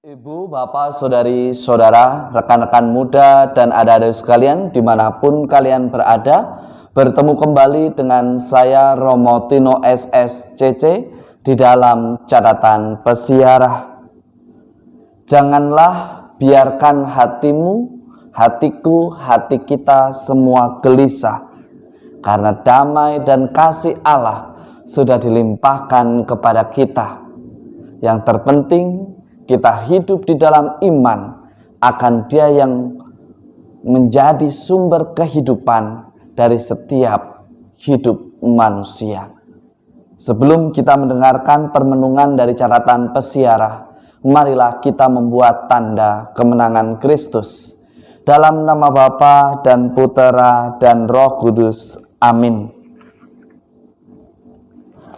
Ibu, bapak, saudari, saudara, rekan-rekan muda, dan adik-adik sekalian dimanapun kalian berada, bertemu kembali dengan saya Romo Tino SSCC di dalam catatan pesiarah. Janganlah biarkan hatimu, hatiku, hati kita semua gelisah, karena damai dan kasih Allah sudah dilimpahkan kepada kita. Yang terpenting, kita hidup di dalam iman akan Dia yang menjadi sumber kehidupan dari setiap hidup manusia. Sebelum kita mendengarkan permenungan dari catatan pesiarah, marilah kita membuat tanda kemenangan Kristus. Dalam nama Bapa dan Putera dan Roh Kudus. Amin.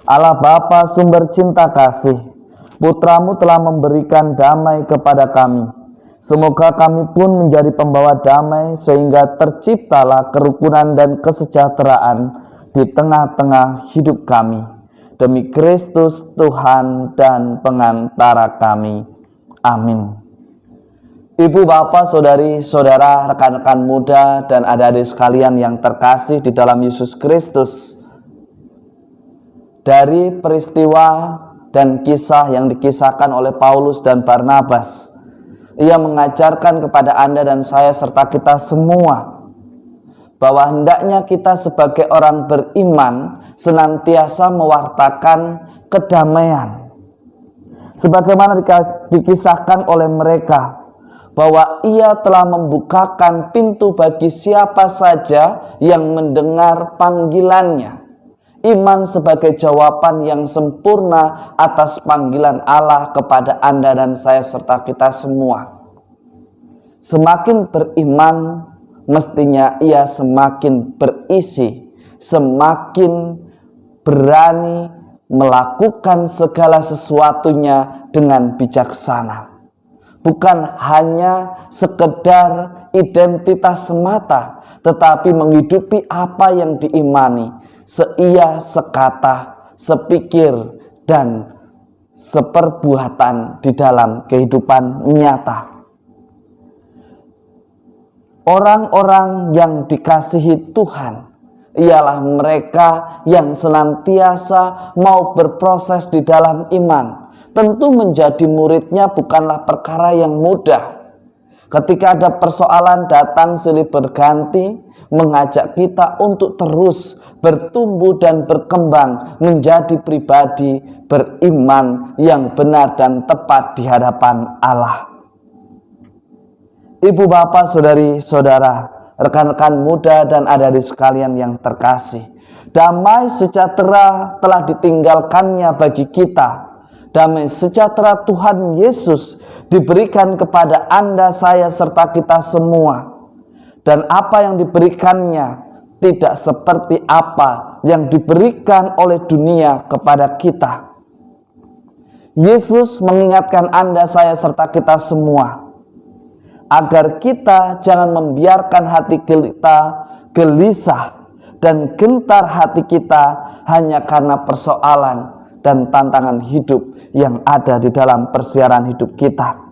Allah Bapa sumber cinta kasih, Putramu telah memberikan damai kepada kami. Semoga kami pun menjadi pembawa damai sehingga terciptalah kerukunan dan kesejahteraan di tengah-tengah hidup kami. Demi Kristus Tuhan dan pengantara kami. Amin. Ibu, bapak, saudari, saudara, rekan-rekan muda, dan adik-adik sekalian yang terkasih di dalam Yesus Kristus. Dari peristiwa dan kisah yang dikisahkan oleh Paulus dan Barnabas, ia mengajarkan kepada Anda dan saya serta kita semua bahwa hendaknya kita sebagai orang beriman senantiasa mewartakan kedamaian. Sebagaimana dikisahkan oleh mereka bahwa ia telah membukakan pintu bagi siapa saja yang mendengar panggilannya. Iman sebagai jawaban yang sempurna atas panggilan Allah kepada Anda dan saya serta kita semua. Semakin beriman, mestinya ia semakin berisi, semakin berani melakukan segala sesuatunya dengan bijaksana. Bukan hanya sekedar identitas semata, tetapi menghidupi apa yang diimani. Seia, sekata, sepikir, dan seperbuatan di dalam kehidupan nyata. Orang-orang yang dikasihi Tuhan ialah mereka yang senantiasa mau berproses di dalam iman. Tentu menjadi muridnya bukanlah perkara yang mudah. Ketika ada persoalan datang silih berganti, mengajak kita untuk terus bertumbuh dan berkembang menjadi pribadi beriman yang benar dan tepat di hadapan Allah. Ibu, bapak, saudari, saudara, rekan-rekan muda dan adik-adik sekalian yang terkasih, damai sejahtera telah ditinggalkannya bagi kita. Damai sejahtera Tuhan Yesus diberikan kepada Anda, saya, serta kita semua. Dan apa yang diberikannya tidak seperti apa yang diberikan oleh dunia kepada kita. Yesus mengingatkan Anda, saya, serta kita semua, agar kita jangan membiarkan hati kita gelisah dan gentar hati kita hanya karena persoalan dan tantangan hidup yang ada di dalam persiaran hidup kita.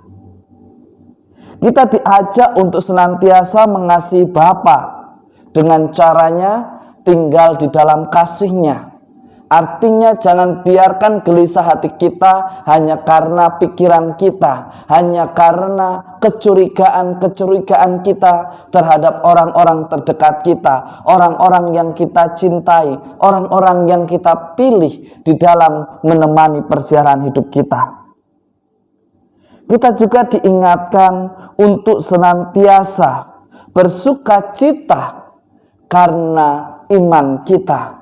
Kita diajak untuk senantiasa mengasihi Bapa dengan caranya tinggal di dalam kasih-Nya. Artinya jangan biarkan gelisah hati kita hanya karena pikiran kita, hanya karena kecurigaan kita terhadap orang-orang terdekat kita, orang-orang yang kita cintai, orang-orang yang kita pilih di dalam menemani persiaran hidup kita. Kita juga diingatkan untuk senantiasa bersuka cita karena iman kita.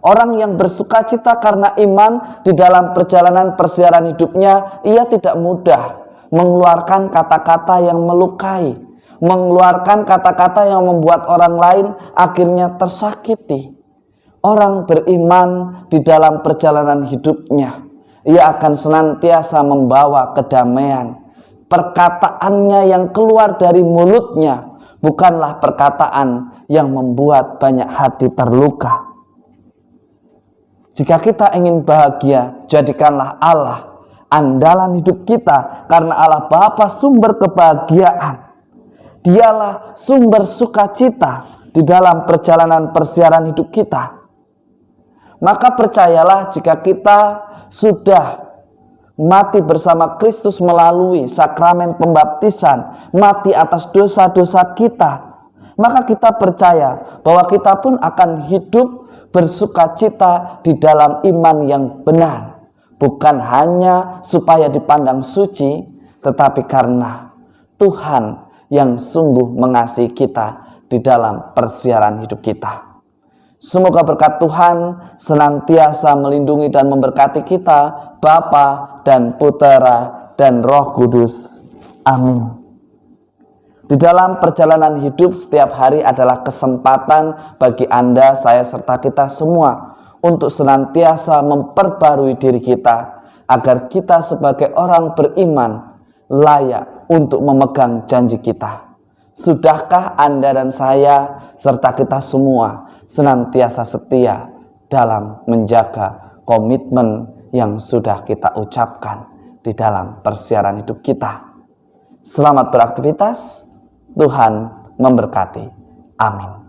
Orang yang bersuka cita karena iman di dalam perjalanan persiaran hidupnya, ia tidak mudah mengeluarkan kata-kata yang melukai, mengeluarkan kata-kata yang membuat orang lain akhirnya tersakiti. Orang beriman di dalam perjalanan hidupnya, ia akan senantiasa membawa kedamaian. Perkataannya yang keluar dari mulutnya bukanlah perkataan yang membuat banyak hati terluka. Jika kita ingin bahagia, jadikanlah Allah andalan hidup kita, karena Allah Bapa sumber kebahagiaan. Dialah sumber sukacita di dalam perjalanan persiaran hidup kita. Maka percayalah, jika kita sudah mati bersama Kristus melalui sakramen pembaptisan, mati atas dosa-dosa kita, maka kita percaya bahwa kita pun akan hidup bersukacita di dalam iman yang benar. Bukan hanya supaya dipandang suci, tetapi karena Tuhan yang sungguh mengasihi kita di dalam persiaran hidup kita. Semoga berkat Tuhan senantiasa melindungi dan memberkati kita, Bapa dan Putera dan Roh Kudus. Amin. Di dalam perjalanan hidup, setiap hari adalah kesempatan bagi Anda, saya, serta kita semua untuk senantiasa memperbarui diri kita, agar kita sebagai orang beriman layak untuk memegang janji kita. Sudahkah Anda dan saya, serta kita semua, senantiasa setia dalam menjaga komitmen yang sudah kita ucapkan di dalam persiaran hidup kita? Selamat beraktivitas, Tuhan memberkati. Amin.